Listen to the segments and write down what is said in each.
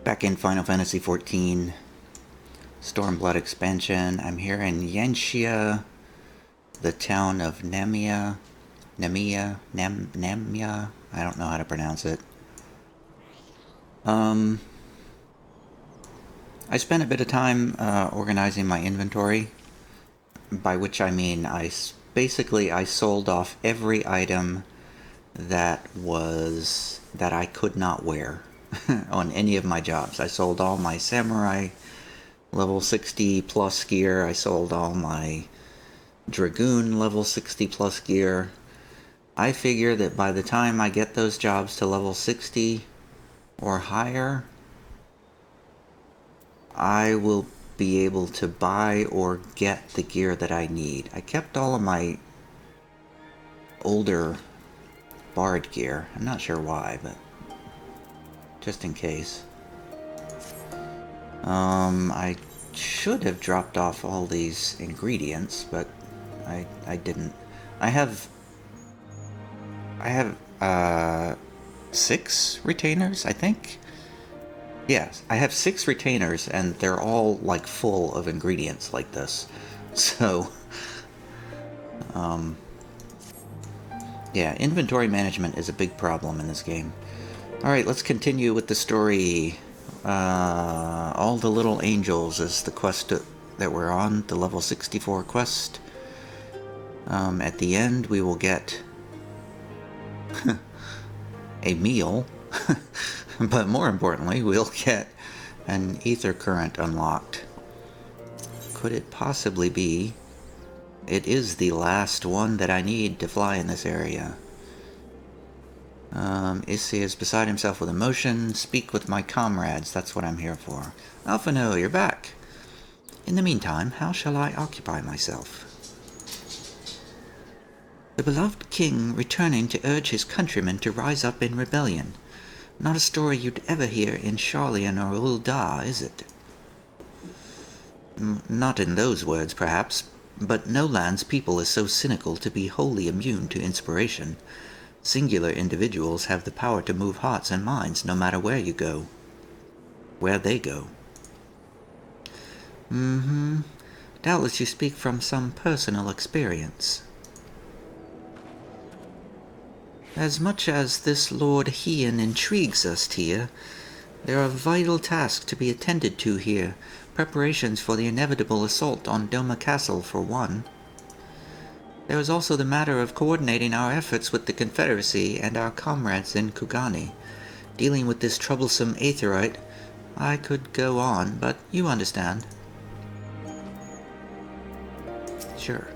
Back in Final Fantasy XIV, Stormblood expansion. I'm here in Yanxia, the town of Nemia. I don't know how to pronounce it. I spent a bit of time organizing my inventory, by which I mean I sold off every item that I could not wear on any of my jobs. I sold all my samurai level 60 plus gear. I sold all my dragoon level 60 plus gear. I figure that by the time I get those jobs to level 60 or higher, I will be able to buy or get the gear that I need. I kept all of my older bard gear. I'm not sure why, but just in case. I should have dropped off all these ingredients, but I didn't. I have 6 retainers, I think. Yes, I have 6 retainers, and they're all like full of ingredients like this. So, yeah, inventory management is a big problem in this game. Alright, let's continue with the story. All the Little Angels is the quest that we're on, the level 64 quest. At the end, we will get a meal, but more importantly, we'll get an ether current unlocked. Could it possibly be? It is the last one that I need to fly in this area. Issei is beside himself with emotion. Speak with my comrades, that's what I'm here for. Alphino, you're back. In the meantime, how shall I occupy myself? The beloved king returning to urge his countrymen to rise up in rebellion. Not a story you'd ever hear in Sharlayan or Ul'dah, is it? Not in those words, perhaps, but no land's people is so cynical to be wholly immune to inspiration. Singular individuals have the power to move hearts and minds no matter where you go. Where they go. Doubtless you speak from some personal experience. As much as this Lord Heian intrigues us, Tia, there are vital tasks to be attended to here. Preparations for the inevitable assault on Doma Castle, for one. There is also the matter of coordinating our efforts with the Confederacy and our comrades in Kugani. Dealing with this troublesome Aetheryte, I could go on, but you understand. Sure.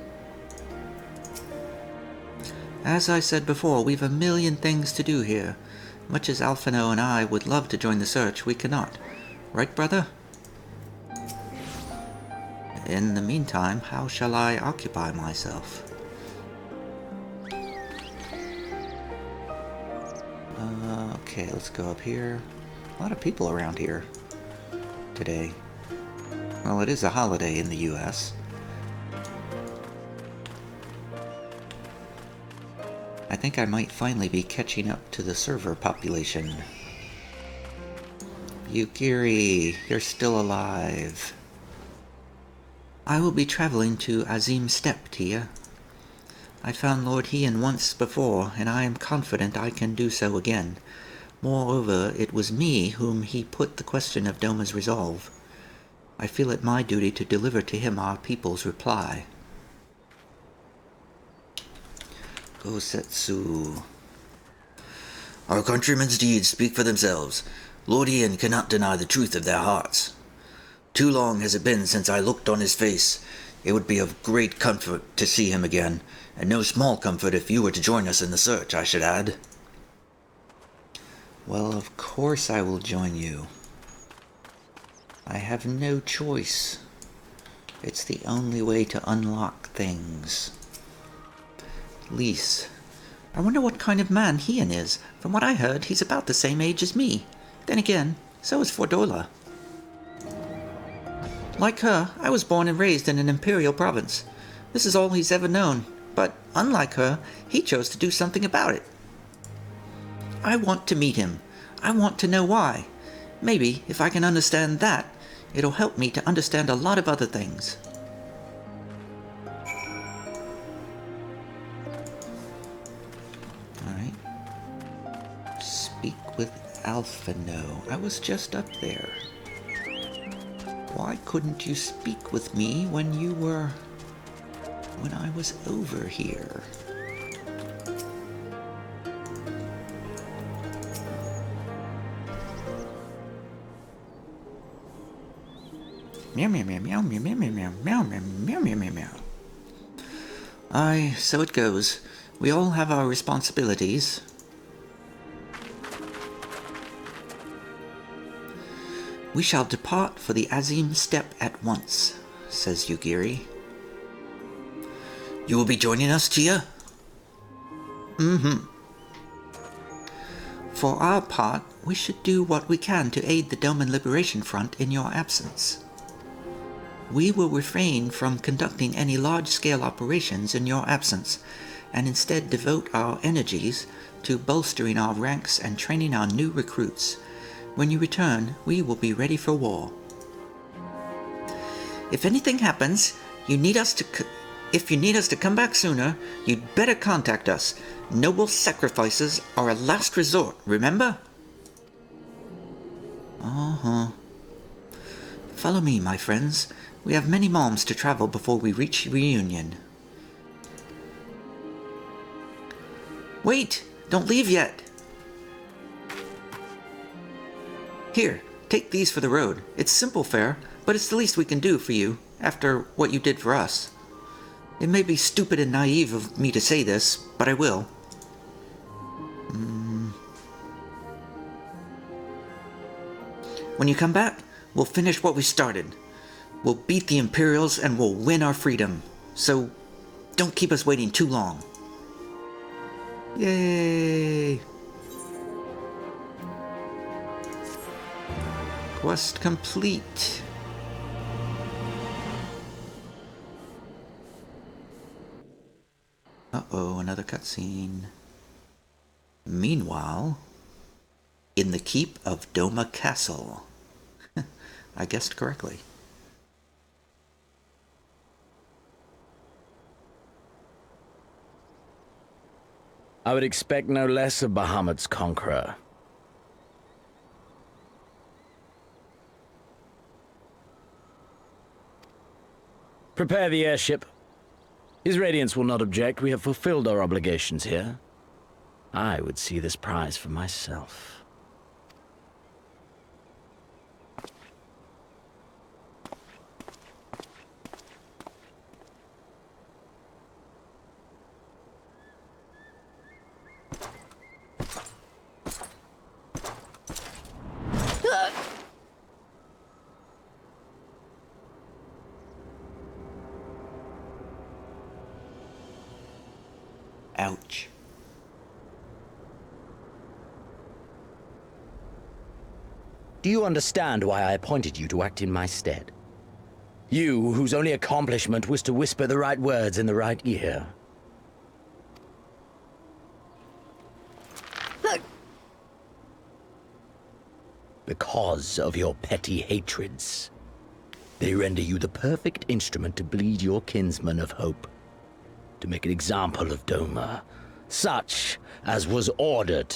As I said before, we've a million things to do here. Much as Alphino and I would love to join the search, we cannot. Right, brother? In the meantime, how shall I occupy myself? Okay, let's go up here. A lot of people around here today. Well, it is a holiday in the US. I think I might finally be catching up to the server population. Yukiri, you're still alive. I will be traveling to Azim Steppe, Tia. I found Lord Heian once before, and I am confident I can do so again. Moreover, it was me whom he put the question of Doma's resolve. I feel it my duty to deliver to him our people's reply. Gosetsu. Our countrymen's deeds speak for themselves. Lord Heian cannot deny the truth of their hearts. Too long has it been since I looked on his face. It would be of great comfort to see him again, and no small comfort if you were to join us in the search, I should add. Well, of course I will join you. I have no choice. It's the only way to unlock things. Lys. I wonder what kind of man Heian is. From what I heard, he's about the same age as me. Then again, so is Fordola. Like her, I was born and raised in an imperial province. This is all he's ever known, but unlike her, he chose to do something about it. I want to meet him. I want to know why. Maybe, if I can understand that, it'll help me to understand a lot of other things. Alright. Speak with Alphino. I was just up there. Why couldn't you speak with me when I was over here? Meow meow meow meow meow meow meow meow meow meow meow meow meow. Aye, so it goes. We all have our responsibilities. We shall depart for the Azim Steppe at once, says Yugiri. You will be joining us, Tia? Mm-hmm. For our part, we should do what we can to aid the Doman Liberation Front in your absence. We will refrain from conducting any large-scale operations in your absence, and instead devote our energies to bolstering our ranks and training our new recruits. When you return, we will be ready for war. If anything happens, if you need us to come back sooner, you'd better contact us. Noble sacrifices are a last resort, remember? Uh-huh. Follow me, my friends. We have many moms to travel before we reach reunion. Wait! Don't leave yet! Here, take these for the road. It's simple fare, but it's the least we can do for you, after what you did for us. It may be stupid and naive of me to say this, but I will. When you come back, we'll finish what we started. We'll beat the Imperials and we'll win our freedom. So, don't keep us waiting too long. Yay! Quest complete. Uh-oh, another cutscene. Meanwhile, in the keep of Doma Castle. I guessed correctly. I would expect no less of Bahamut's conqueror. Prepare the airship. His Radiance will not object. We have fulfilled our obligations here. I would see this prize for myself. Ouch. Do you understand why I appointed you to act in my stead? You, whose only accomplishment was to whisper the right words in the right ear. Because of your petty hatreds. They render you the perfect instrument to bleed your kinsman of hope. To make an example of Doma, such as was ordered.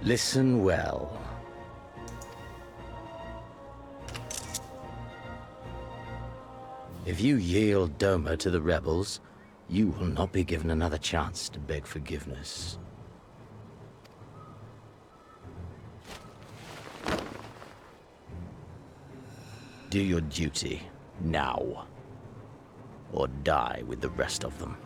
Listen well. If you yield Doma to the rebels, you will not be given another chance to beg forgiveness. Do your duty, now. Or die with the rest of them.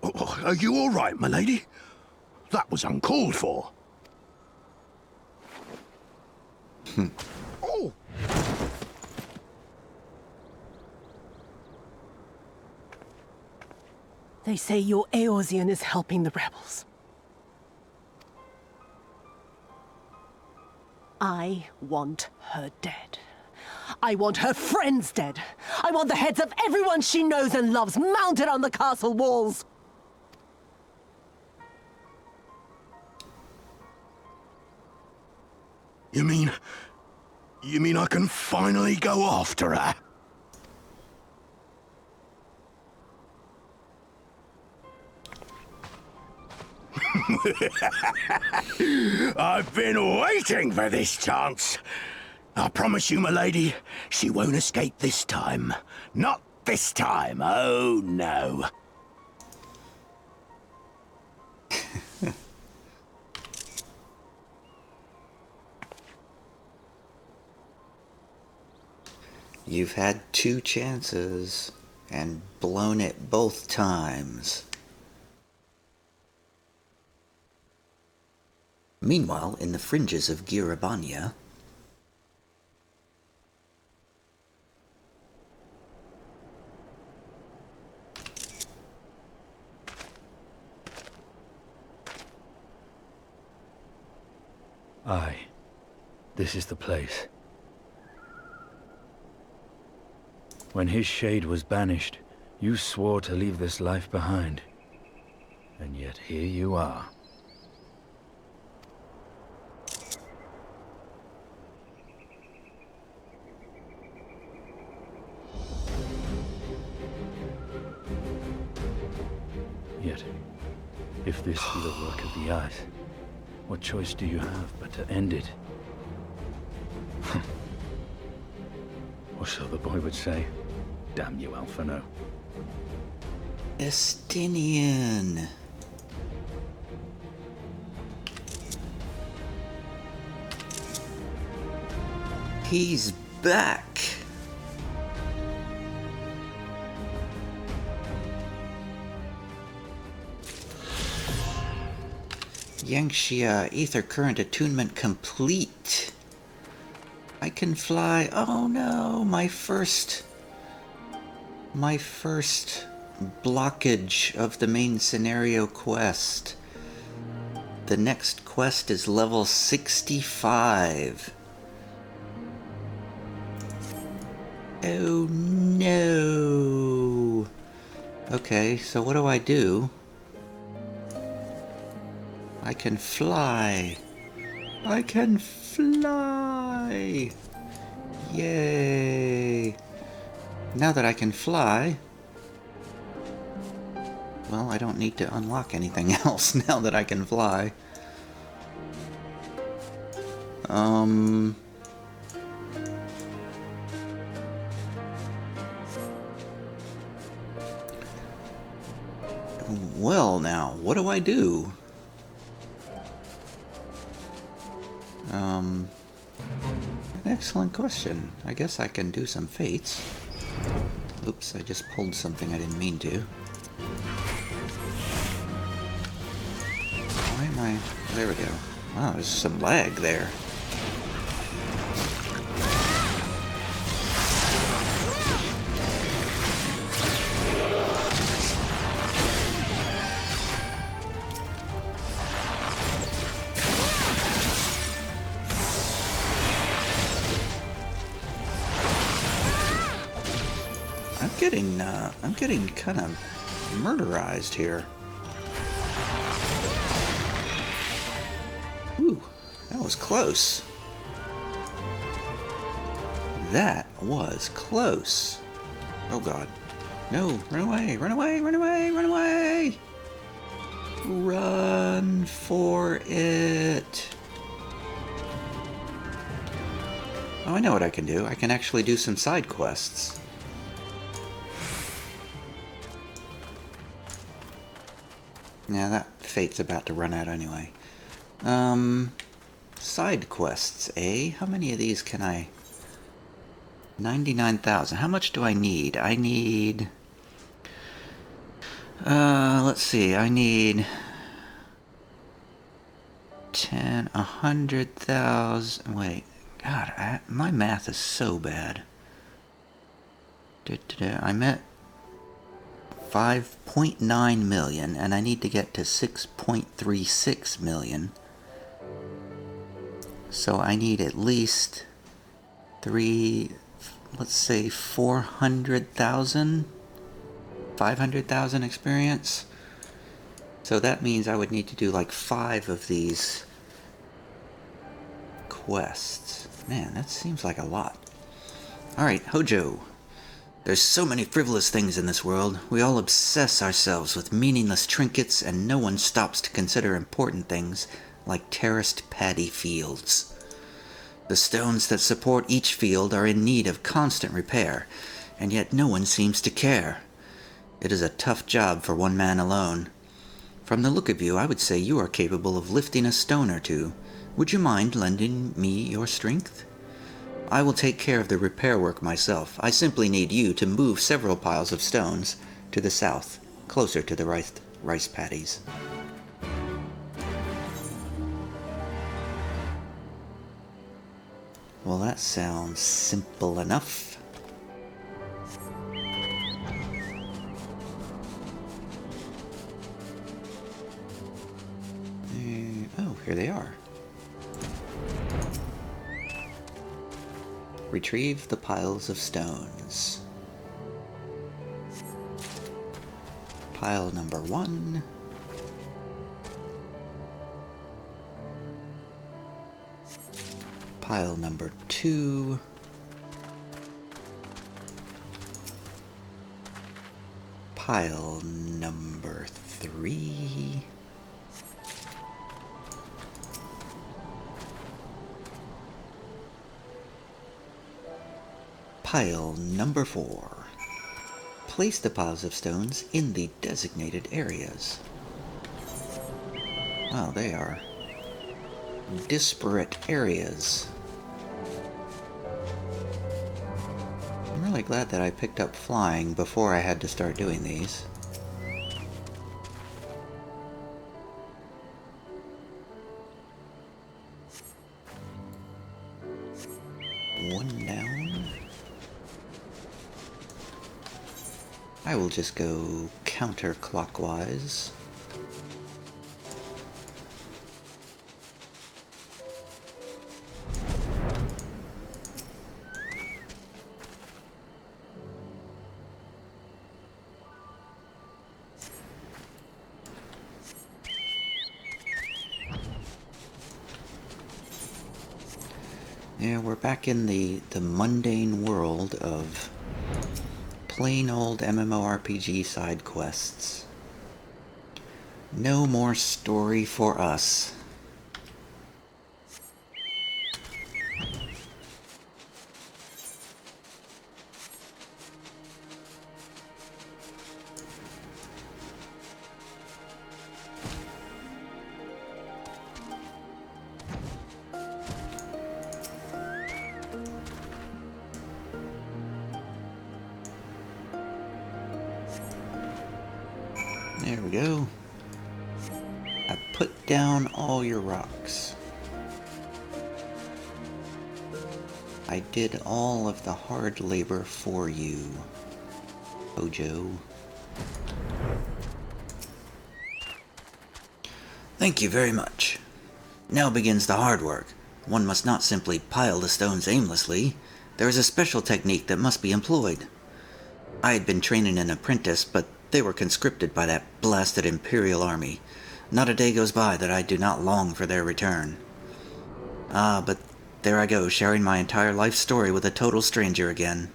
Oh, are you all right, my lady? That was uncalled for. Oh! They say your Eorzean is helping the rebels. I want her dead. I want her friends dead. I want the heads of everyone she knows and loves mounted on the castle walls. You mean I can finally go after her? I've been waiting for this chance. I promise you, my lady, she won't escape this time. Not this time, oh no. You've had 2 chances and blown it both times. Meanwhile, in the fringes of Girabania, Aye, this is the place. When his shade was banished, you swore to leave this life behind. And yet here you are. Yet, if this be the work of the eyes, what choice do you have but to end it? Or so the boy would say. Damn you, Alphino. Estinian. He's back. Yangxia, ether current attunement complete. I can fly. Oh no, my first blockage of the main scenario quest. The next quest is level 65. Oh no. Okay, so what do I do? I can fly. I can fly. Yay. Now that I can fly, well, I don't need to unlock anything else now that I can fly. Well, now, what do I do? An excellent question. I guess I can do some fates. Oops, I just pulled something I didn't mean to. Why am I... There we go. Wow, there's some lag there. I'm getting kind of murderized here. Ooh, that was close. That was close. Oh god. No, run away, run away, run away, run away! Run for it. Oh, I know what I can do. I can actually do some side quests. Yeah, that fate's about to run out anyway. Side quests, eh? How many of these can I... 99,000. How much do I need? I need... let's see. I need... 10, 100,000... Wait. God, my math is so bad. I'm at 5.9 million, and I need to get to 6.36 million. So I need at least let's say 400,000, 500,000 experience. So that means I would need to do like 5 of these quests. Man, that seems like a lot. Alright, Hojo. There's so many frivolous things in this world. We all obsess ourselves with meaningless trinkets, and no one stops to consider important things like terraced paddy fields. The stones that support each field are in need of constant repair, and yet no one seems to care. It is a tough job for one man alone. From the look of you, I would say you are capable of lifting a stone or two. Would you mind lending me your strength? I will take care of the repair work myself. I simply need you to move several piles of stones to the south, closer to the rice paddies. Well, that sounds simple enough. Oh, here they are. Retrieve the piles of stones. Pile number 1. Pile number 2. Pile number 3. Pile number 4. Place the piles of stones in the designated areas. Wow, they are disparate areas. I'm really glad that I picked up flying before I had to start doing these. One down. I will just go counterclockwise. Yeah, we're back in the mundane world of plain old MMORPG side quests. No more story for us. There we go. I put down all your rocks. I did all of the hard labor for you, Hojo. Thank you very much. Now begins the hard work. One must not simply pile the stones aimlessly. There is a special technique that must be employed. I had been training an apprentice, but they were conscripted by that blasted Imperial army. Not a day goes by that I do not long for their return. But there I go, sharing my entire life story with a total stranger again.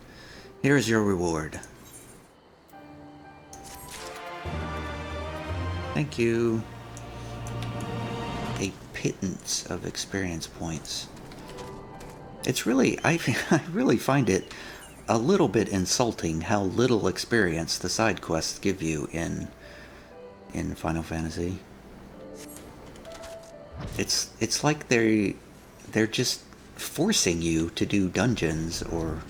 Here is your reward. Thank you. A pittance of experience points. It's really, I really find it a little bit insulting how little experience the side quests give you in Final Fantasy. It's like they're just forcing you to do dungeons or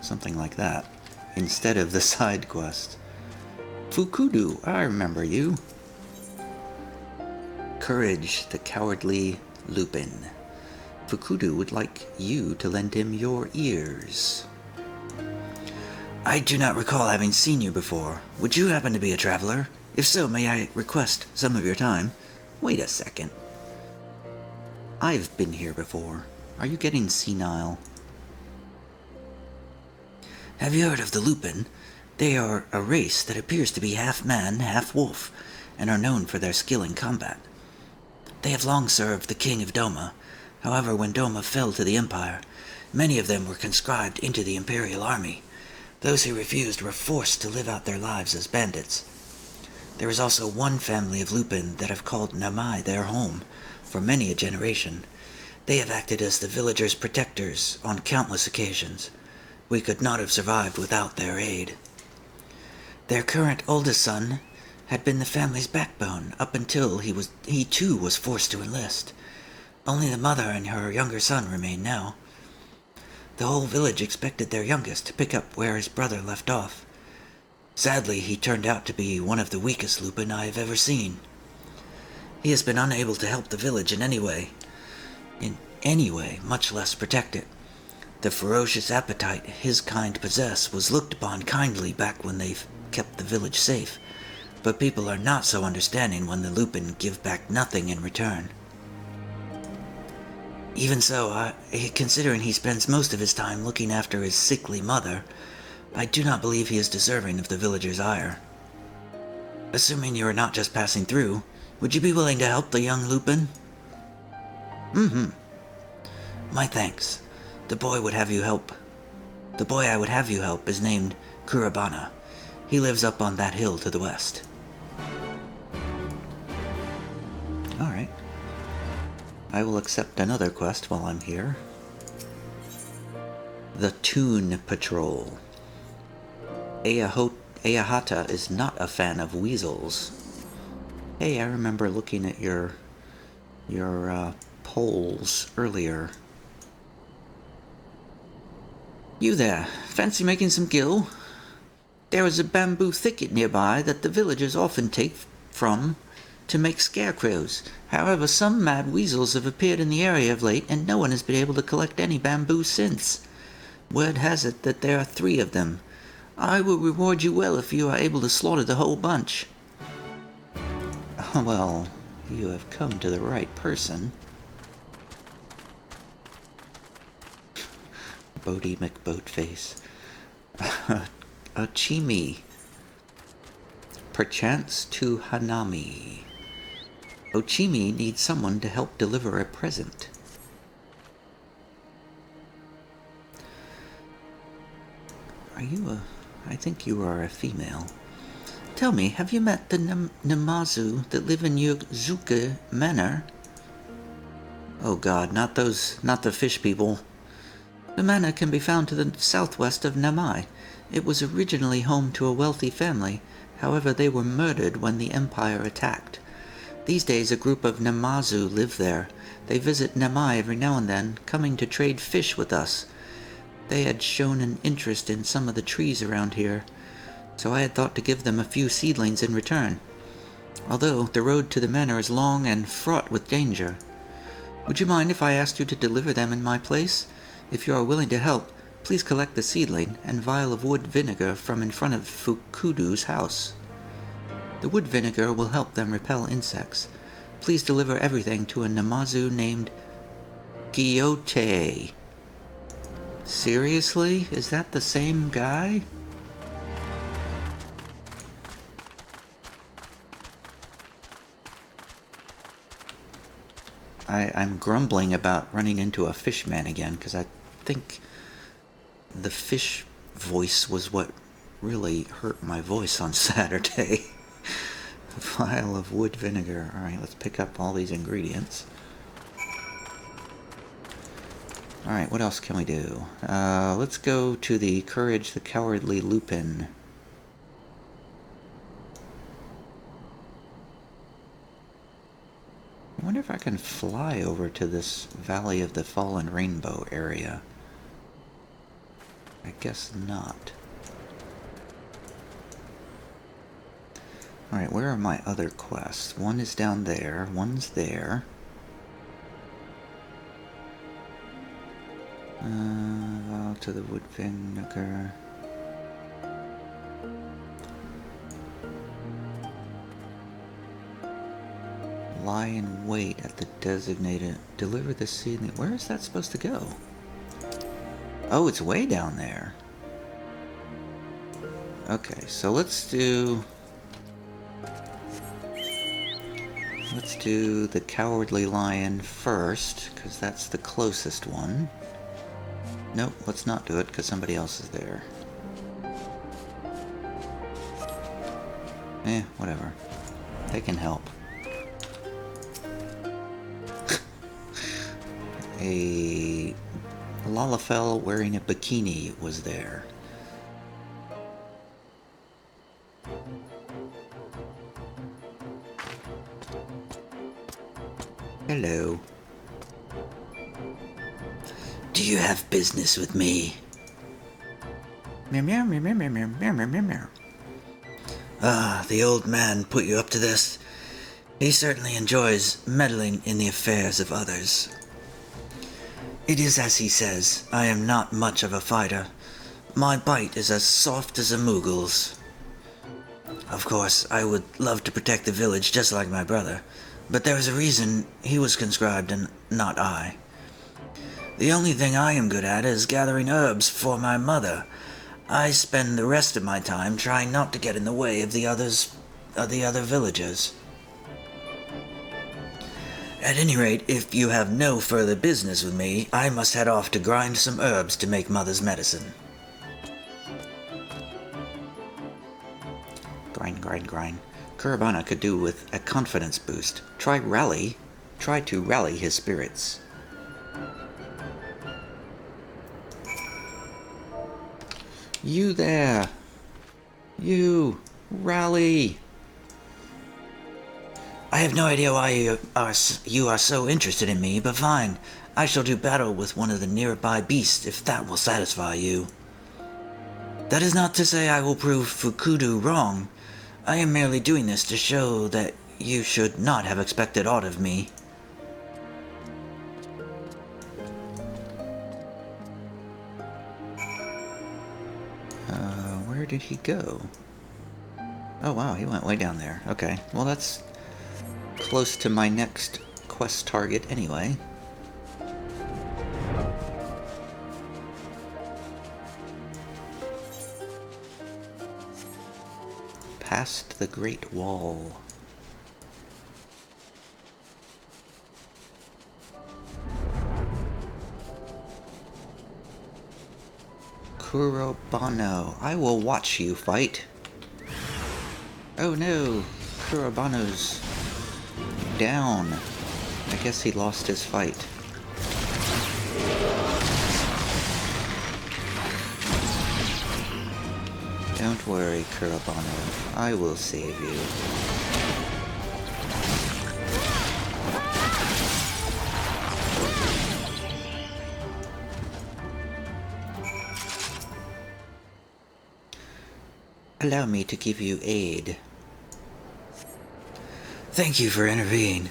something like that instead of the side quest. Fukudu, I remember you. Courage, the cowardly Lupin. Fukudu would like you to lend him your ears. I do not recall having seen you before. Would you happen to be a traveler? If so, may I request some of your time? Wait a second. I've been here before. Are you getting senile? Have you heard of the Lupin? They are a race that appears to be half man, half wolf, and are known for their skill in combat. They have long served the king of Doma. However, when Doma fell to the Empire, many of them were conscribed into the Imperial Army. Those who refused were forced to live out their lives as bandits. There is also one family of Lupin that have called Namai their home for many a generation. They have acted as the villagers' protectors on countless occasions. We could not have survived without their aid. Their current oldest son had been the family's backbone up until he too was forced to enlist. Only the mother and her younger son remain now. The whole village expected their youngest to pick up where his brother left off. Sadly, he turned out to be one of the weakest Lupin I have ever seen. He has been unable to help the village in any way, much less protect it. The ferocious appetite his kind possess was looked upon kindly back when they kept the village safe, but people are not so understanding when the Lupin give back nothing in return. Even so, considering he spends most of his time looking after his sickly mother, I do not believe he is deserving of the villagers' ire. Assuming you are not just passing through, would you be willing to help the young Lupin? My thanks. The boy I would have you help is named Kurabana. He lives up on that hill to the west. Alright. I will accept another quest while I'm here. The Toon Patrol. Ayahata is not a fan of weasels. Hey, I remember looking at your polls earlier. You there, fancy making some gil? There is a bamboo thicket nearby that the villagers often take from to make scarecrows. However, some mad weasels have appeared in the area of late, and no one has been able to collect any bamboo since. Word has it that there are 3 of them. I will reward you well if you are able to slaughter the whole bunch. Well, you have come to the right person. Bodie McBoatface. Ochimi. Perchance to Hanami. Ochimi needs someone to help deliver a present. I think you are a female. Tell me, have you met the Namazu that live in Yuzuka Manor? Oh god, not the fish people. The manor can be found to the southwest of Namai. It was originally home to a wealthy family. However, they were murdered when the Empire attacked. These days, a group of Namazu live there. They visit Namai every now and then, coming to trade fish with us. They had shown an interest in some of the trees around here, so I had thought to give them a few seedlings in return. Although the road to the manor is long and fraught with danger. Would you mind if I asked you to deliver them in my place? If you are willing to help, please collect the seedling and vial of wood vinegar from in front of Fukudu's house. The wood vinegar will help them repel insects. Please deliver everything to a Namazu named Gyote. Seriously? Is that the same guy? I'm grumbling about running into a fish man again, because I think the fish voice was what really hurt my voice on Saturday. A vial of wood vinegar. Alright, let's pick up all these ingredients. Alright, what else can we do? Let's go to the Courage the Cowardly Lupin. I wonder if I can fly over to this Valley of the Fallen Rainbow area. I guess not. Alright, where are my other quests? One is down there, one's there. To the wood vinegar. Lie in wait at the designated... Deliver the seed... Where is that supposed to go? Oh, it's way down there. Okay, so let's do... Let's do the Cowardly Lion first, because that's the closest one. Nope, let's not do it, because somebody else is there. Whatever. They can help. A Lalafell wearing a bikini was there. Hello. Do you have business with me? Meow meow meow meow meow meow meow meow meow. Ah, the old man put you up to this. He certainly enjoys meddling in the affairs of others. It is as he says, I am not much of a fighter. My bite is as soft as a Moogle's. Of course, I would love to protect the village just like my brother, but there is a reason he was conscribed and not I. The only thing I am good at is gathering herbs for my mother. I spend the rest of my time trying not to get in the way of the other villagers. At any rate, if you have no further business with me, I must head off to grind some herbs to make Mother's medicine. Grind, grind, grind. Kurabana could do with a confidence boost. Try to rally his spirits. You there! You! Rally! I have no idea why you are so interested in me, but fine. I shall do battle with one of the nearby beasts if that will satisfy you. That is not to say I will prove Fukudu wrong. I am merely doing this to show that you should not have expected aught of me. Where did he go? Oh wow, he went way down there. Okay, well that's close to my next quest target anyway. Past the Great Wall. Kurobano, I will watch you fight. Oh no, Kurobano's down. I guess he lost his fight. Don't worry, Kurobano. I will save you. Allow me to give you aid. Thank you for intervening.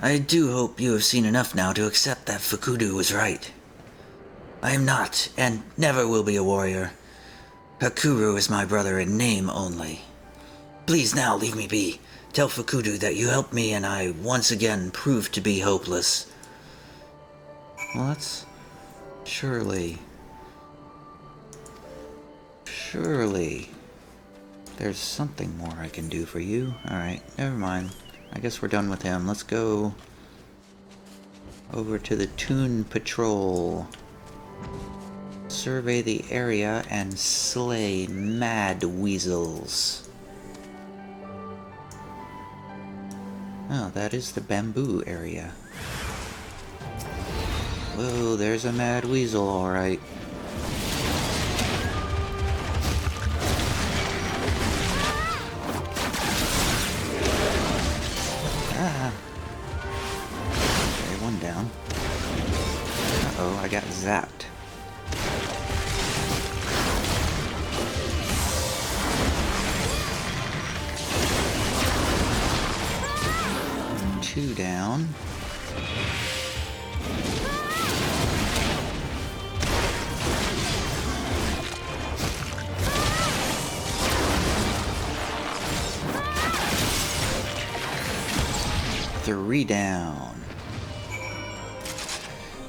I do hope you have seen enough now to accept that Fukudu was right. I am not, and never will be a warrior. Hakuru is my brother in name only. Please now leave me be. Tell Fukudu that you helped me and I once again proved to be hopeless. Well, that's... Surely... There's something more I can do for you. Alright, never mind. I guess we're done with him. Let's go over to the Toon Patrol. Survey the area and slay mad weasels. Oh, that is the bamboo area. Whoa, there's a mad weasel, alright. Okay, one down. Uh-oh, I got zapped. Two down. 3 down.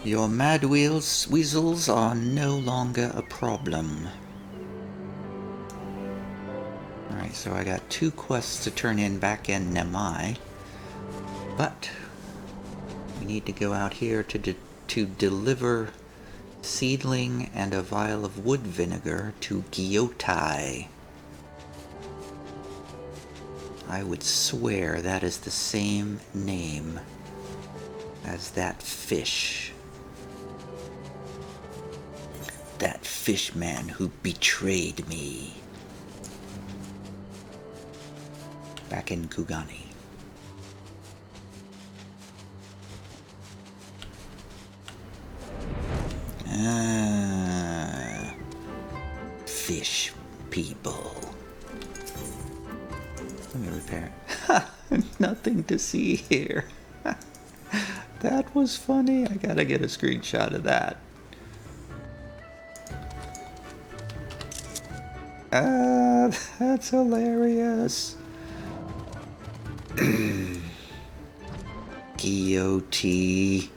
Your mad weasels are no longer a problem. Alright, so I got 2 quests to turn in back in Nemai. But we need to go out here to deliver seedling and a vial of wood vinegar to Gyotai. I would swear that is the same name as that fish. That fish man who betrayed me. Back in Kugani. Fish people. Let me repair it. Nothing to see here. That was funny. I gotta get a screenshot of that. That's hilarious. Gyotai.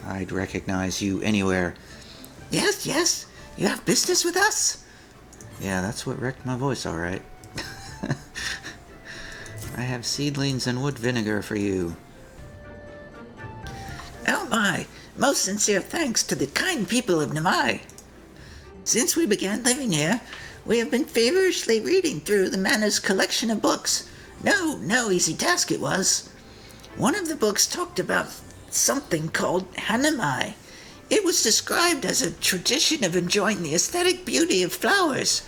I'd recognize you anywhere. Yes, yes. You have business with us? Yeah, that's what wrecked my voice, alright. I have seedlings and wood vinegar for you. Oh my, most sincere thanks to the kind people of Namai. Since we began living here, we have been feverishly reading through the Manor's collection of books. No easy task it was. One of the books talked about something called Hanamai. It was described as a tradition of enjoying the aesthetic beauty of flowers.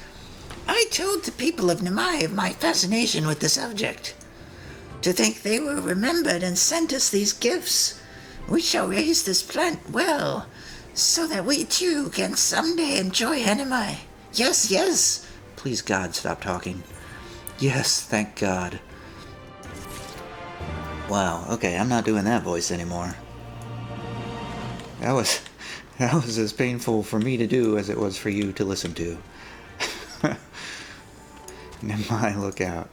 I told the people of Namai of my fascination with the subject. To think they were remembered and sent us these gifts. We shall raise this plant well, so that we too can someday enjoy Hanamai. Yes, yes. Please, God, stop talking. Yes, thank God. Wow, okay, I'm not doing that voice anymore. That was as painful for me to do as it was for you to listen to. Nemai, look out.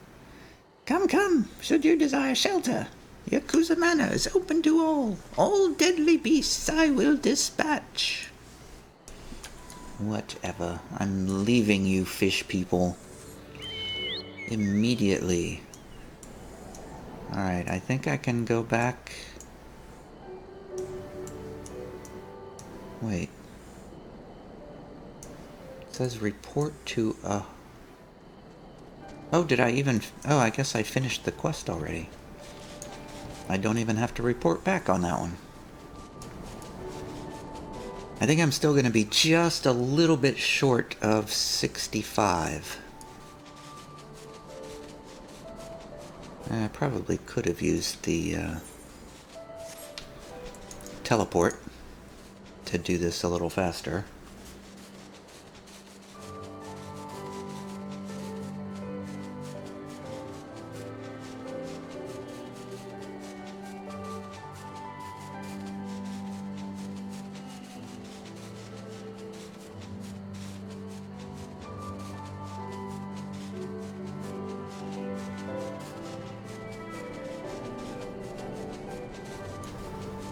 Come, should you desire shelter. Yakuza Manor is open to all. All deadly beasts I will dispatch. Whatever. I'm leaving you, fish people. Immediately. Alright, I think I can go back. Wait. It says report to a... Oh, did I even... Oh, I guess I finished the quest already. I don't even have to report back on that one. I think I'm still going to be just a little bit short of 65. I probably could have used the teleport to do this a little faster.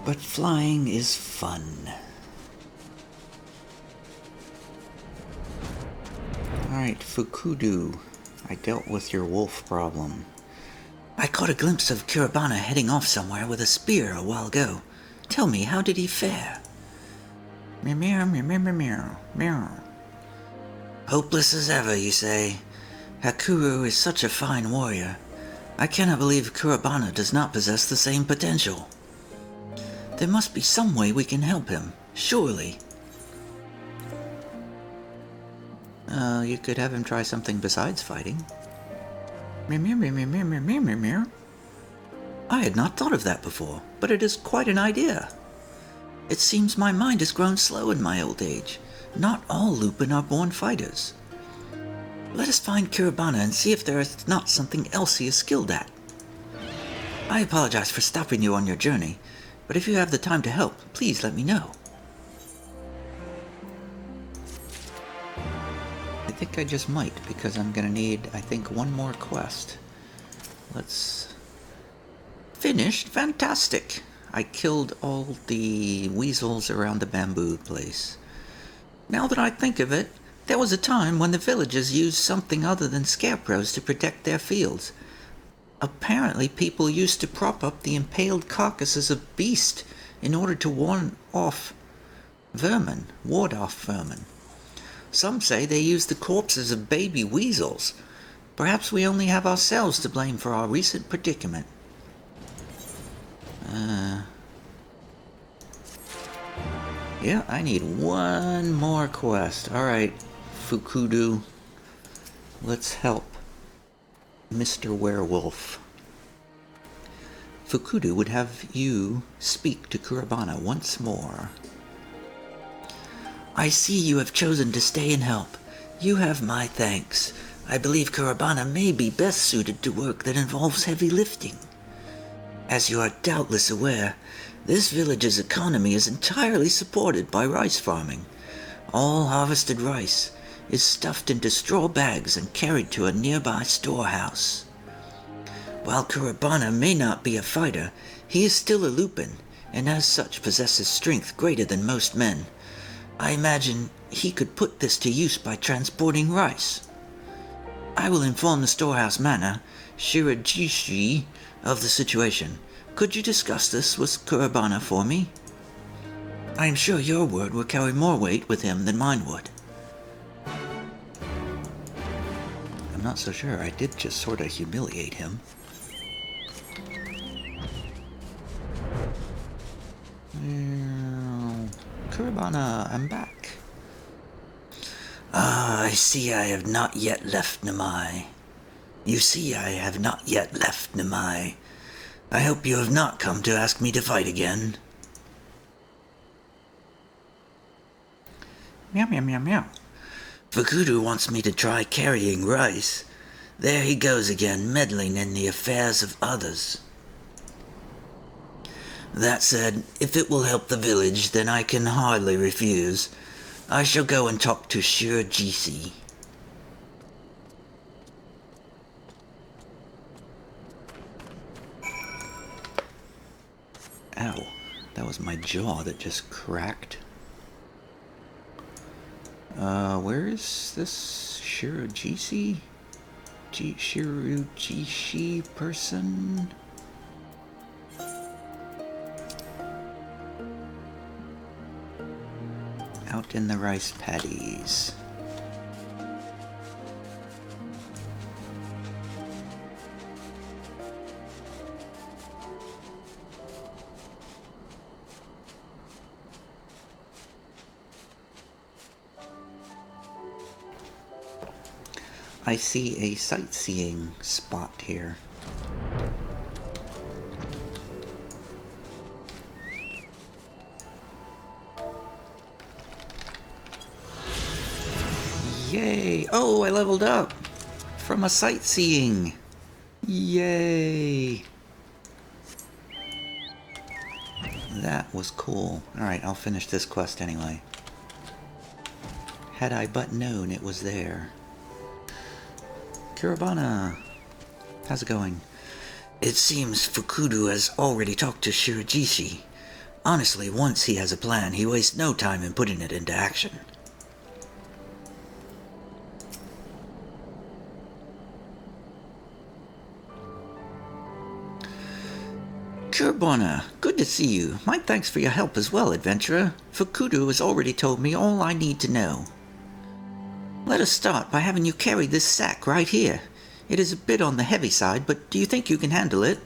But flying is fun. Alright, Fukudu. I dealt with your wolf problem. I caught a glimpse of Kurabana heading off somewhere with a spear a while ago. Tell me, how did he fare? Meow. Hopeless as ever, you say? Hakuru is such a fine warrior. I cannot believe Kurabana does not possess the same potential. There must be some way we can help him, surely. You could have him try something besides fighting. I had not thought of that before, but it is quite an idea. It seems my mind has grown slow in my old age. Not all Lupin are born fighters. Let us find Kurabana and see if there is not something else he is skilled at. I apologize for stopping you on your journey, but if you have the time to help, please let me know. I think I just might, because I'm gonna need, I think, one more quest. Finished? Fantastic. I killed all the weasels around the bamboo place. Now that I think of it, there was a time when the villagers used something other than scarecrows to protect their fields. Apparently, people used to prop up the impaled carcasses of beasts in order to ward off vermin. Some say they used the corpses of baby weasels. Perhaps we only have ourselves to blame for our recent predicament. Yeah, I need one more quest. Alright, Fukudu. Let's help Mr. Werewolf. Fukudu would have you speak to Kurabana once more. I see you have chosen to stay and help. You have my thanks. I believe Kurabana may be best suited to work that involves heavy lifting. As you are doubtless aware, this village's economy is entirely supported by rice farming. All harvested rice is stuffed into straw bags and carried to a nearby storehouse. While Kurabana may not be a fighter, he is still a Lupin, and as such possesses strength greater than most men. I imagine he could put this to use by transporting rice. I will inform the storehouse manor, Shirajishi, of the situation. Could you discuss this with Kurabana for me? I am sure your word will carry more weight with him than mine would. I'm not so sure. I did just sort of humiliate him. Kurabana, I'm back. I see I have not yet left Namai. You see I have not yet left Namai. I hope you have not come to ask me to fight again. Meow, meow, meow, meow. Fukudu wants me to try carrying rice. There he goes again, meddling in the affairs of others. That said, if it will help the village, then I can hardly refuse. I shall go and talk to Shirajishi. Ow, that was my jaw that just cracked. Where is this Shirajishi? Shirajishi person? Out in the rice paddies. I see a sightseeing spot here. Yay! Oh, I leveled up from a sightseeing. Yay! That was cool. Alright, I'll finish this quest anyway. Had I but known it was there. Kurabana, how's it going? It seems Fukudu has already talked to Shirajishi. Honestly, once he has a plan, he wastes no time in putting it into action. Kurabana, good to see you. My thanks for your help as well, adventurer. Fukudu has already told me all I need to know. Let us start by having you carry this sack right here. It is a bit on the heavy side, but do you think you can handle it?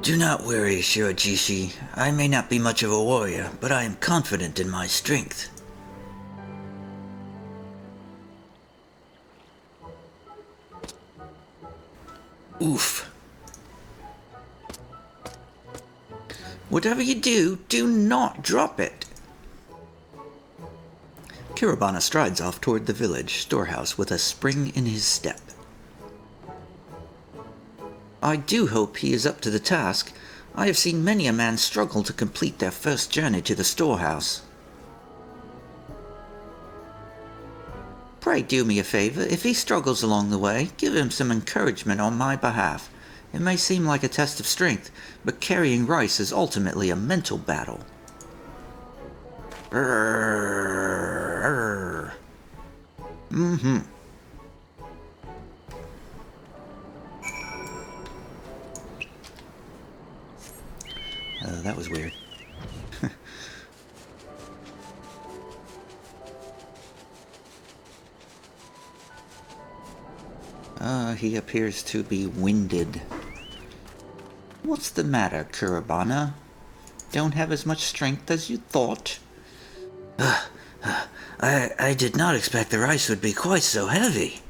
Do not worry, Shirajishi. I may not be much of a warrior, but I am confident in my strength. Oof. Whatever you do, do not drop it. Kurabana strides off toward the village storehouse with a spring in his step. I do hope he is up to the task. I have seen many a man struggle to complete their first journey to the storehouse. Pray do me a favor. If he struggles along the way, give him some encouragement on my behalf. It may seem like a test of strength, but carrying rice is ultimately a mental battle. Mm-hmm. That was weird. He appears to be winded. What's the matter, Kurabana? Don't have as much strength as you thought? I did not expect the rice would be quite so heavy.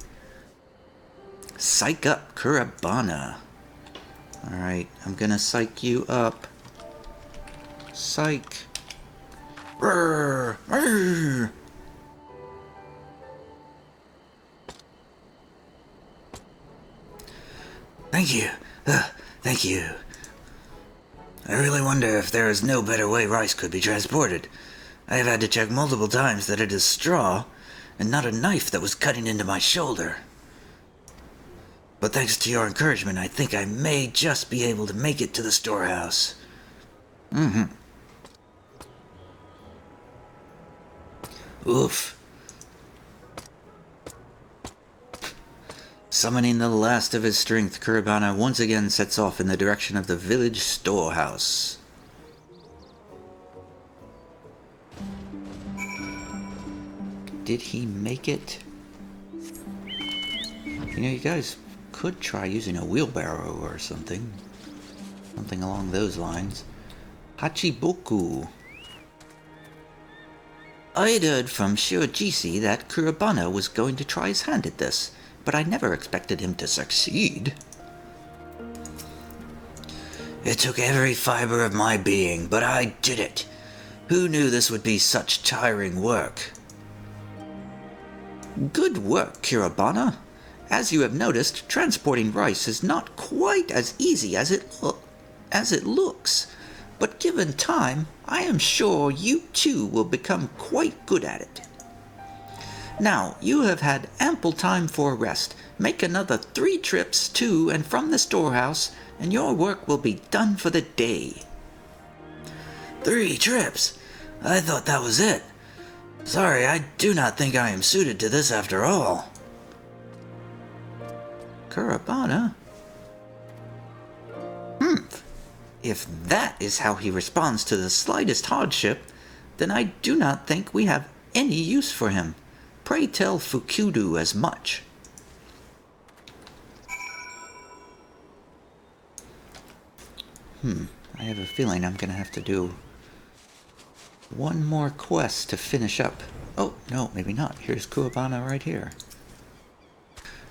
Psych up, Kurabana. Alright, I'm gonna psych you up. Psych. Rrr, rrr. Thank you. Thank you. I really wonder if there is no better way rice could be transported. I have had to check multiple times that it is straw, and not a knife that was cutting into my shoulder. But thanks to your encouragement, I think I may just be able to make it to the storehouse. Mm-hmm. Oof. Summoning the last of his strength, Kurabana once again sets off in the direction of the village storehouse. Did he make it? You know, you guys could try using a wheelbarrow or something. Something along those lines. Hachiboku. I'd heard from Shirogisi that Kurabana was going to try his hand at this, but I never expected him to succeed. It took every fiber of my being, but I did it. Who knew this would be such tiring work? Good work, Kurabana. As you have noticed, transporting rice is not quite as easy as it looks. But given time, I am sure you too will become quite good at it. Now, you have had ample time for a rest. Make another 3 trips to and from the storehouse, and your work will be done for the day. 3 trips? I thought that was it. Sorry, I do not think I am suited to this after all. Kurabana? If that is how he responds to the slightest hardship, then I do not think we have any use for him. Pray tell Fukudu as much. I have a feeling I'm gonna have to do one more quest to finish up. Oh, no, maybe not. Here's Kurabana right here.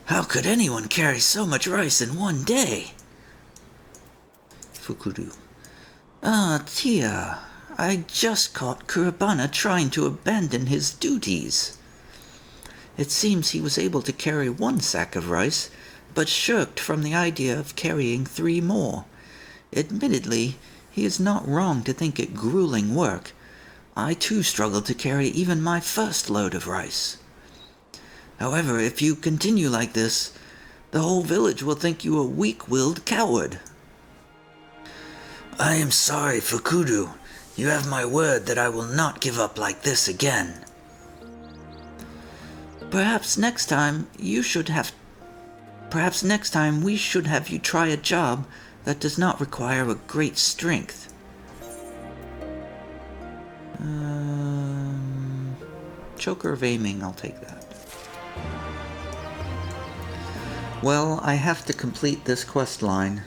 How could anyone carry so much rice in one day? Fukudu. Tia, I just caught Kurabana trying to abandon his duties. It seems he was able to carry 1 sack of rice, but shirked from the idea of carrying 3 more. Admittedly, he is not wrong to think it grueling work. I too struggled to carry even my first load of rice. However, if you continue like this, the whole village will think you a weak-willed coward. I am sorry, Fukudu. You have my word that I will not give up like this again. Perhaps next time we should have you try a job that does not require a great strength. Choker of aiming, I'll take that. Well, I have to complete this quest line.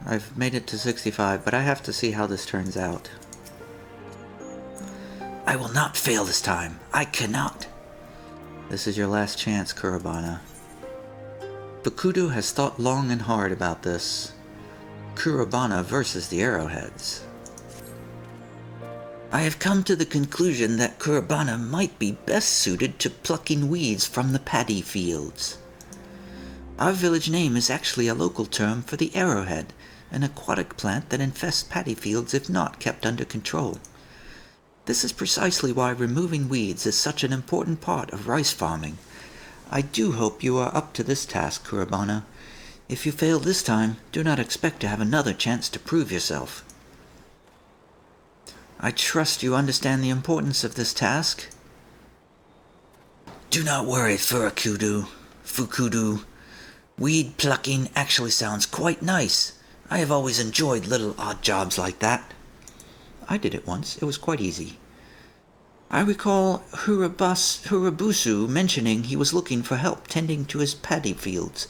I've made it to 65, but I have to see how this turns out. I will not fail this time. I cannot. This is your last chance, Kurabana. Fukudu has thought long and hard about this. Kurabana versus the arrowheads. I have come to the conclusion that Kurabana might be best suited to plucking weeds from the paddy fields. Our village name is actually a local term for the arrowhead, an aquatic plant that infests paddy fields if not kept under control. This is precisely why removing weeds is such an important part of rice farming. I do hope you are up to this task, Kurabana. If you fail this time, do not expect to have another chance to prove yourself. I trust you understand the importance of this task. Do not worry, Fukudu. Weed plucking actually sounds quite nice. I have always enjoyed little odd jobs like that. I did it once. It was quite easy. I recall Hurabusu mentioning he was looking for help tending to his paddy fields.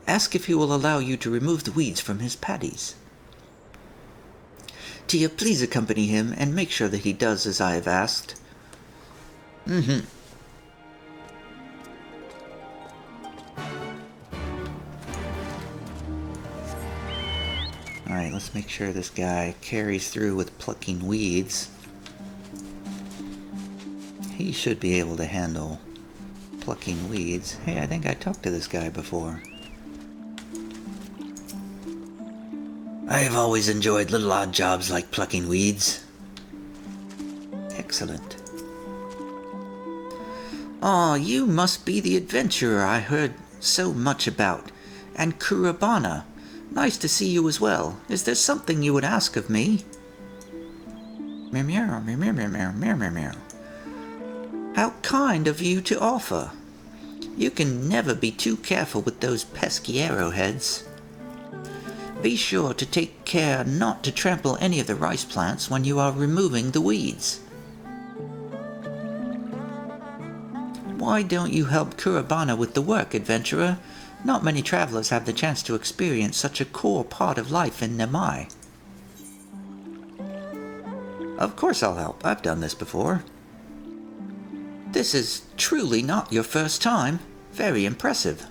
Ask if he will allow you to remove the weeds from his paddies. Tia, please accompany him and make sure that he does as I have asked. Alright, let's make sure this guy carries through with plucking weeds. He should be able to handle plucking weeds. Hey, I think I talked to this guy before. I have always enjoyed little odd jobs like plucking weeds. Excellent. Aw, you must be the adventurer I heard so much about. And Kurabana. Nice to see you as well. Is there something you would ask of me? Meow meow meow meow meow meow meow meow. How kind of you to offer. You can never be too careful with those pesky arrowheads. Be sure to take care not to trample any of the rice plants when you are removing the weeds. Why don't you help Kurabana with the work, adventurer? Not many travelers have the chance to experience such a core part of life in Nemai. Of course I'll help. I've done this before. This is truly not your first time. Very impressive.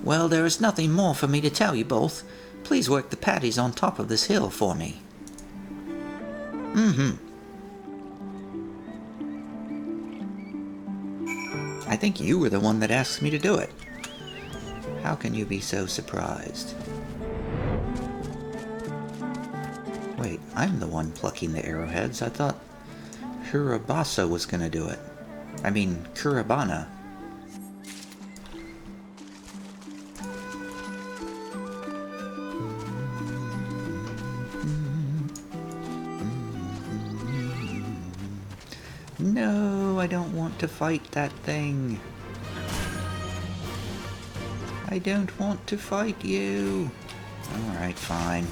Well, there is nothing more for me to tell you both. Please work the paddies on top of this hill for me. I think you were the one that asked me to do it. How can you be so surprised? Wait, I'm the one plucking the arrowheads. I thought Kurabasa was gonna do it. I mean, Kurabana. No, I don't want to fight that thing. I don't want to fight you. Alright, fine.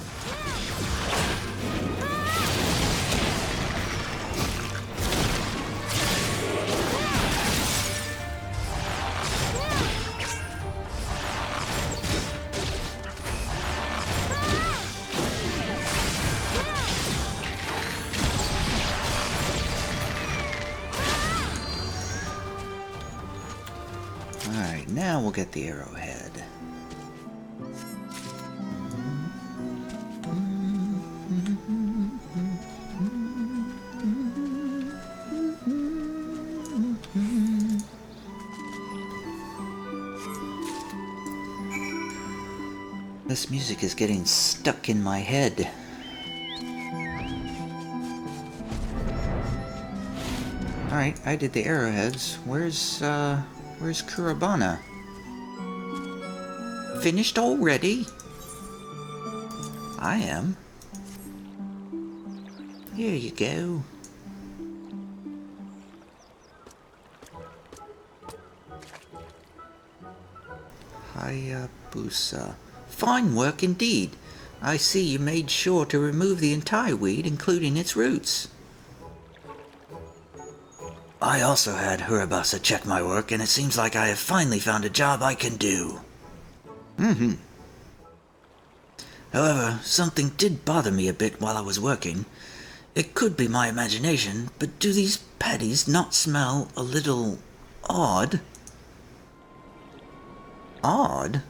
Alright, now we'll get the arrowhead. This music is getting stuck in my head. Alright, I did the arrowheads. Where's Kurabana? Finished already? I am. Here you go. Hayabusa. Fine work indeed. I see you made sure to remove the entire weed, including its roots. I also had Hurabasa check my work, and it seems like I have finally found a job I can do. However, something did bother me a bit while I was working. It could be my imagination, but do these paddies not smell a little odd? Odd?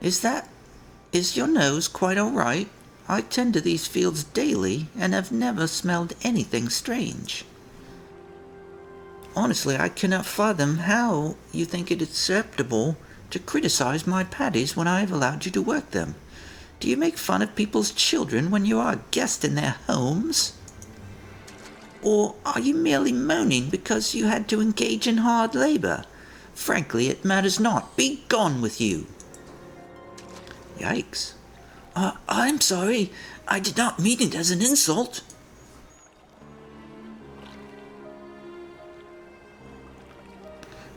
Is your nose quite alright? I tend to these fields daily and have never smelled anything strange. Honestly, I cannot fathom how you think it acceptable to criticize my paddies when I have allowed you to work them. Do you make fun of people's children when you are a guest in their homes? Or are you merely moaning because you had to engage in hard labor? Frankly, it matters not. Be gone with you. Yikes. I'm sorry. I did not mean it as an insult.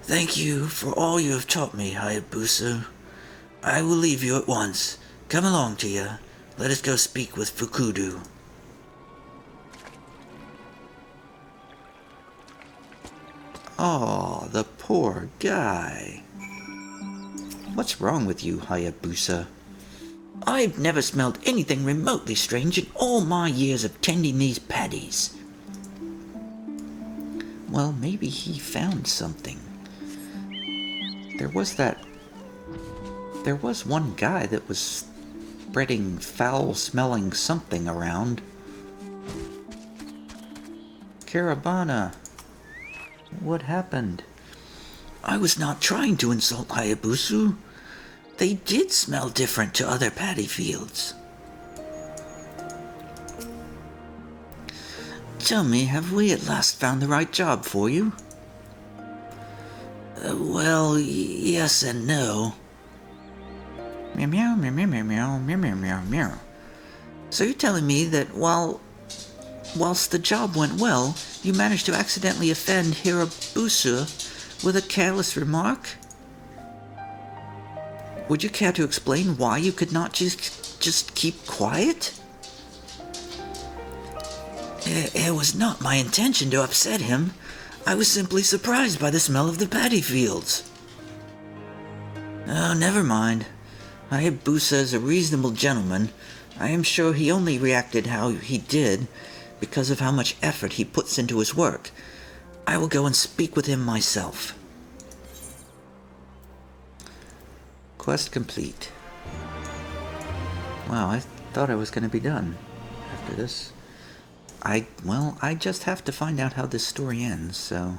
Thank you for all you have taught me, Hayabusa. I will leave you at once. Come along, Tia. Let us go speak with Fukudu. Oh, the poor guy. What's wrong with you, Hayabusa? I've never smelled anything remotely strange in all my years of tending these paddies. Well, maybe he found something. There was one guy that was spreading foul-smelling something around. Caravana, what happened? I was not trying to insult Hayabusa. They did smell different to other paddy fields. Tell me, have we at last found the right job for you? Well, yes and no. Meow meow meow meow meow meow meow meow meow meow. So you're telling me that whilst the job went well, you managed to accidentally offend Hayabusa with a careless remark? Would you care to explain why you could not just keep quiet? It was not my intention to upset him. I was simply surprised by the smell of the paddy fields. Oh, never mind. Hayabusa is a reasonable gentleman. I am sure he only reacted how he did because of how much effort he puts into his work. I will go and speak with him myself. Quest complete. Wow, I thought I was going to be done after this. I just have to find out how this story ends, so...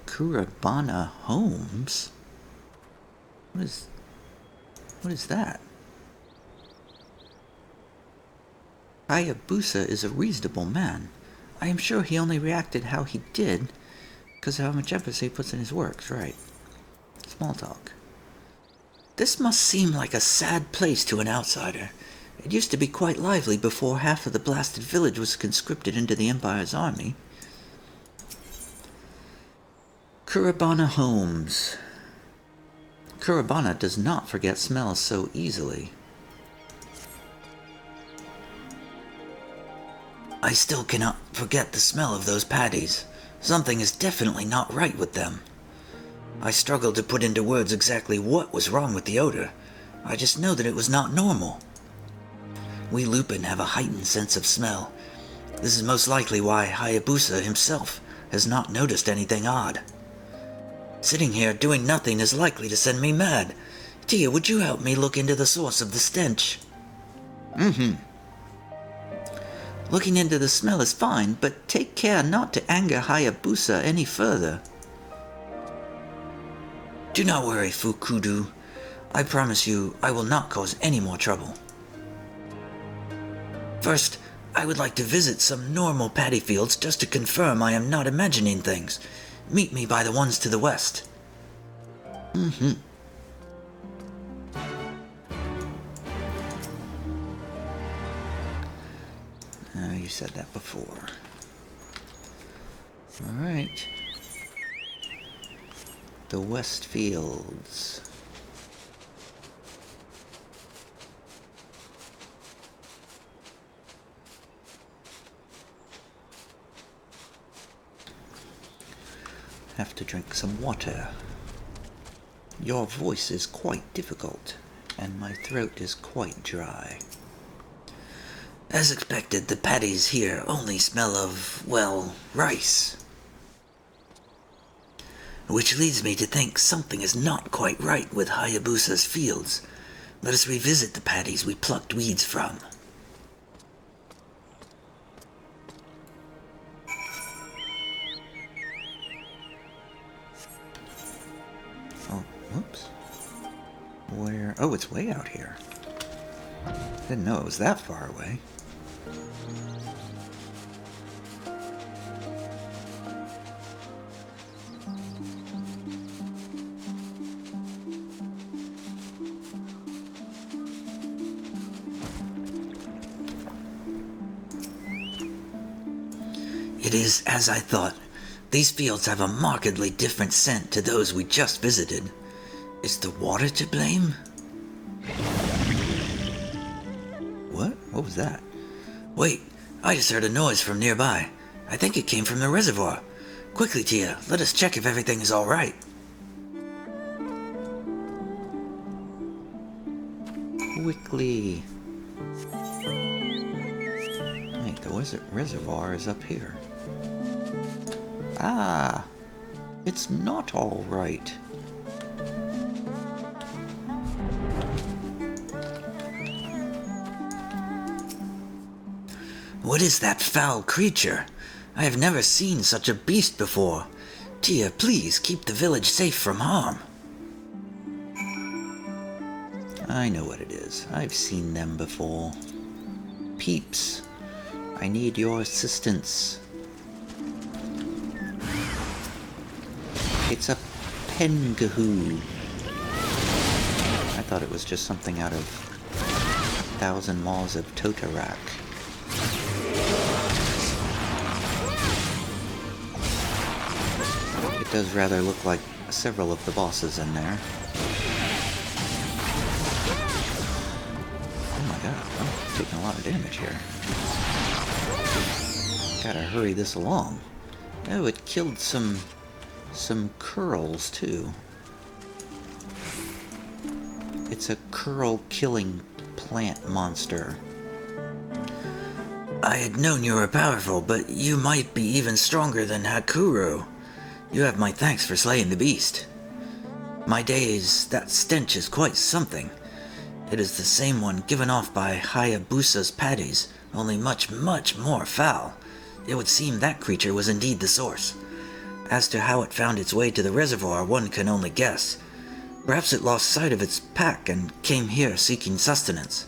Kurabana Homes? What is that? Hayabusa is a reasonable man. I am sure he only reacted how he did because of how much emphasis he puts in his works, right? Small talk. This must seem like a sad place to an outsider. It used to be quite lively before half of the blasted village was conscripted into the Empire's army. Kurabana Homes. Kurabana does not forget smells so easily. I still cannot forget the smell of those paddies. Something is definitely not right with them. I struggled to put into words exactly what was wrong with the odor. I just know that it was not normal. We Lupin have a heightened sense of smell. This is most likely why Hayabusa himself has not noticed anything odd. Sitting here doing nothing is likely to send me mad. Tia, would you help me look into the source of the stench? Looking into the smell is fine, but take care not to anger Hayabusa any further. Do not worry, Fukudu. I promise you I will not cause any more trouble. First, I would like to visit some normal paddy fields just to confirm I am not imagining things. Meet me by the ones to the west. You said that before. Alright. The West Fields. Have to drink some water. Your voice is quite difficult, and my throat is quite dry. As expected, the paddies here only smell of, well, rice. Which leads me to think something is not quite right with Hayabusa's fields. Let us revisit the paddies we plucked weeds from. Oh, whoops. Where? Oh, it's way out here. Didn't know it was that far away. It is as I thought. These fields have a markedly different scent to those we just visited. Is the water to blame? What? What was that? Wait, I just heard a noise from nearby. I think it came from the reservoir. Quickly, Tia, let us check if everything is all right. Quickly. Wait, the reservoir is up here. Ah, it's not all right. What is that foul creature? I have never seen such a beast before. Tia, please keep the village safe from harm. I know what it is. I've seen them before. Peeps, I need your assistance. It's a pengahoo. I thought it was just something out of 1,000 Maws of Totarak. It does rather look like several of the bosses in there. Oh my god, I'm taking a lot of damage here. Gotta hurry this along. Oh, it killed some curls too. It's a curl-killing plant monster. I had known you were powerful, but you might be even stronger than Hakuro. You have my thanks for slaying the beast. My days, that stench is quite something. It is the same one given off by Hayabusa's patties, only much, much more foul. It would seem that creature was indeed the source. As to how it found its way to the reservoir, one can only guess. Perhaps it lost sight of its pack and came here seeking sustenance.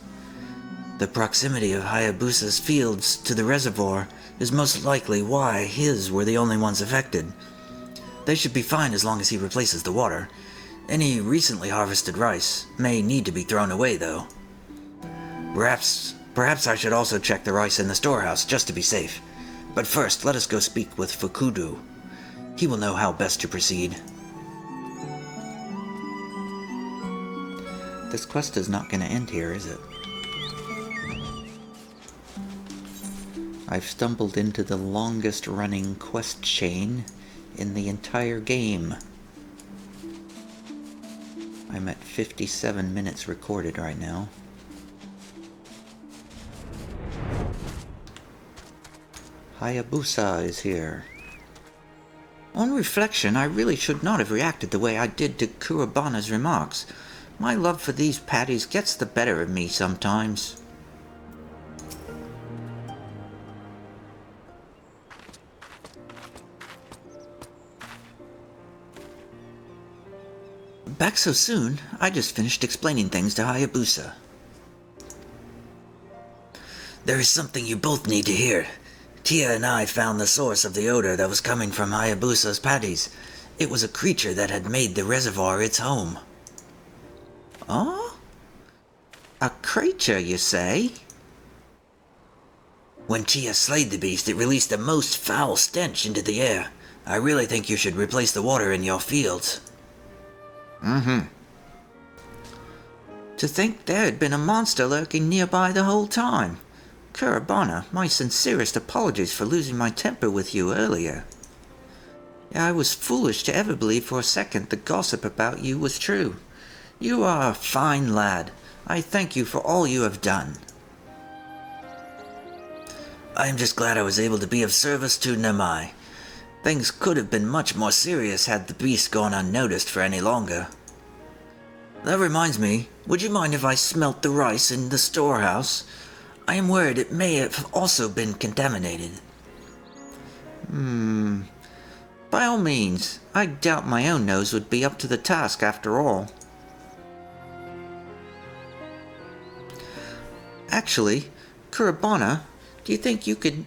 The proximity of Hayabusa's fields to the reservoir is most likely why his were the only ones affected. They should be fine as long as he replaces the water. Any recently harvested rice may need to be thrown away, though. Perhaps I should also check the rice in the storehouse, just to be safe. But first, let us go speak with Fukudu. He will know how best to proceed. This quest is not going to end here, is it? I've stumbled into the longest running quest chain in the entire game. I'm at 57 minutes recorded right now. Hayabusa is here. On reflection, I really should not have reacted the way I did to Kurabana's remarks. My love for these patties gets the better of me sometimes. Back so soon? I just finished explaining things to Hayabusa. There is something you both need to hear. Tia and I found the source of the odor that was coming from Hayabusa's patties. It was a creature that had made the reservoir its home. Oh? A creature, you say? When Tia slayed the beast, it released a most foul stench into the air. I really think you should replace the water in your fields. To think there had been a monster lurking nearby the whole time. Kurabana, my sincerest apologies for losing my temper with you earlier. I was foolish to ever believe for a second the gossip about you was true. You are a fine lad. I thank you for all you have done. I am just glad I was able to be of service to Namai. Things could have been much more serious had the beast gone unnoticed for any longer. That reminds me, would you mind if I smelt the rice in the storehouse? I am worried it may have also been contaminated. By all means, I doubt my own nose would be up to the task after all. Actually, Kurabana, do you think you could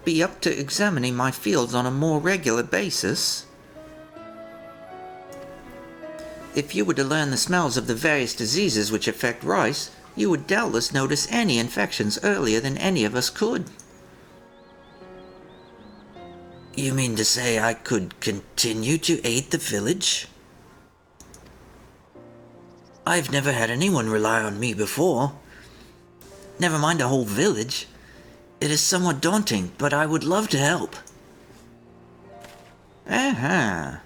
be up to examining my fields on a more regular basis? If you were to learn the smells of the various diseases which affect rice, you would doubtless notice any infections earlier than any of us could. You mean to say I could continue to aid the village? I've never had anyone rely on me before. Never mind a whole village. It is somewhat daunting, but I would love to help. Uh-huh.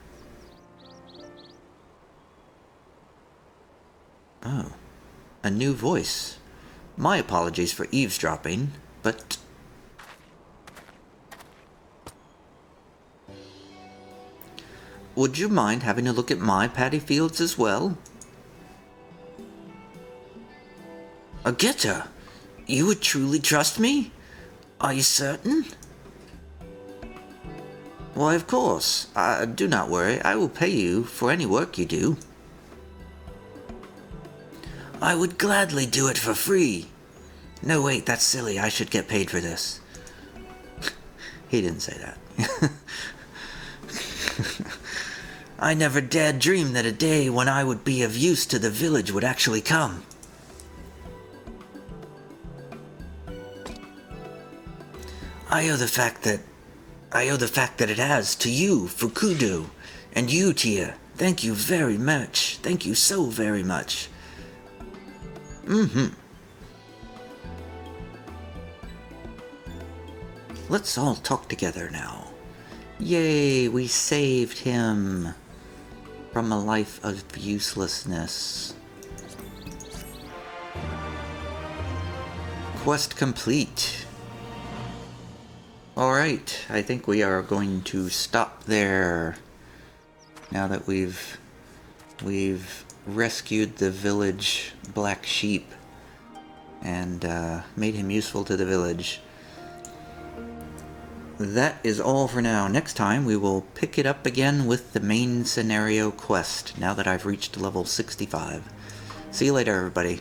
Oh. A new voice. My apologies for eavesdropping, but... Would you mind having a look at my paddy fields as well? Agetta, you would truly trust me? Are you certain? Why, of course. Do not worry. I will pay you for any work you do. I would gladly do it for free. No, wait, that's silly. I should get paid for this. He didn't say that. I never dared dream that a day when I would be of use to the village would actually come. I owe the fact that it has to you, Fukudo, and you, Tia. Thank you very much. Thank you so very much. Let's all talk together now. Yay, we saved him from a life of uselessness. Quest complete. Alright, I think we are going to stop there. Now that we've rescued the village black sheep and made him useful to the village. That is all for now. Next time we will pick it up again with the main scenario quest, now that I've reached level 65. See you later, everybody.